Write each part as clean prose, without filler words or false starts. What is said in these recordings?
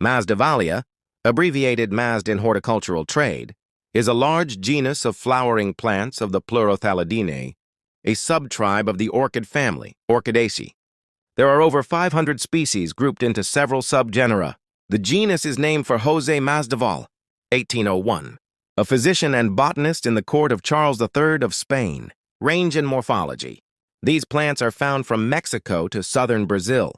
Masdevallia, abbreviated Masd in horticultural trade, is a large genus of flowering plants of the Pleurothallidinae, a subtribe of the orchid family, Orchidaceae. There are over 500 species grouped into several subgenera. The genus is named for José Masdevallia, 1801, a physician and botanist in the court of Charles III of Spain. Range and morphology. These plants are found from Mexico to southern Brazil,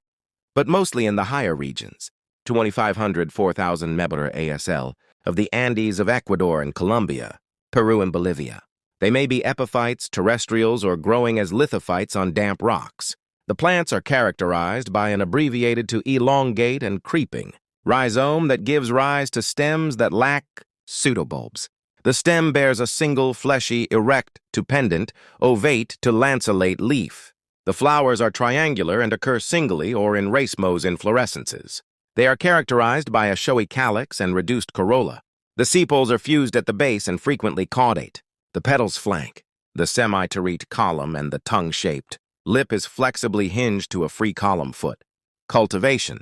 but mostly in the higher regions, 2,500–4,000 Meber ASL, of the Andes of Ecuador and Colombia, Peru and Bolivia. They may be epiphytes, terrestrials, or growing as lithophytes on damp rocks. The plants are characterized by an abbreviated to elongate and creeping rhizome that gives rise to stems that lack pseudobulbs. The stem bears a single, fleshy, erect to pendant, ovate to lanceolate leaf. The flowers are triangular and occur singly or in racemose inflorescences. They are characterized by a showy calyx and reduced corolla. The sepals are fused at the base and frequently caudate. The petals flank. The semi-terete column and the tongue-shaped lip is flexibly hinged to a free column foot. Cultivation.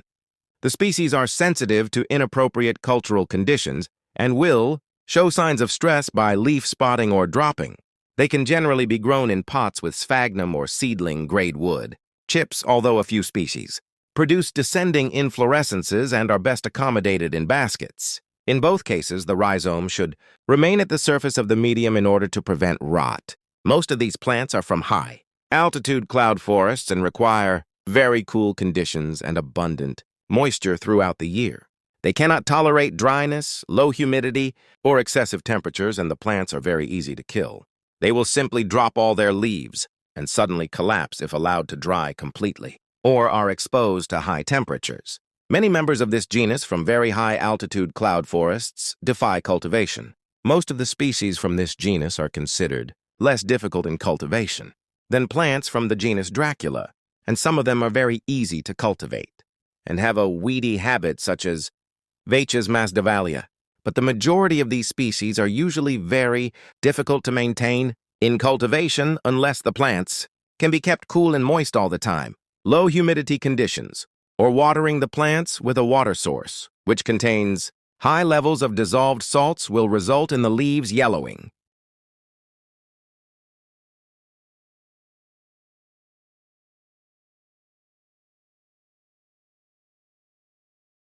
The species are sensitive to inappropriate cultural conditions and will show signs of stress by leaf spotting or dropping. They can generally be grown in pots with sphagnum or seedling grade wood. Chips, although a few species, produce descending inflorescences and are best accommodated in baskets. In both cases, the rhizome should remain at the surface of the medium in order to prevent rot. Most of these plants are from high-altitude cloud forests and require very cool conditions and abundant moisture throughout the year. They cannot tolerate dryness, low humidity, or excessive temperatures, and the plants are very easy to kill. They will simply drop all their leaves and suddenly collapse if allowed to dry completely, or are exposed to high temperatures. Many members of this genus from very high-altitude cloud forests defy cultivation. Most of the species from this genus are considered less difficult in cultivation than plants from the genus Dracula, and some of them are very easy to cultivate and have a weedy habit such as Vachas Masdevallia, but the majority of these species are usually very difficult to maintain in cultivation unless the plants can be kept cool and moist all the time, low humidity conditions, or watering the plants with a water source, which contains high levels of dissolved salts will result in the leaves yellowing.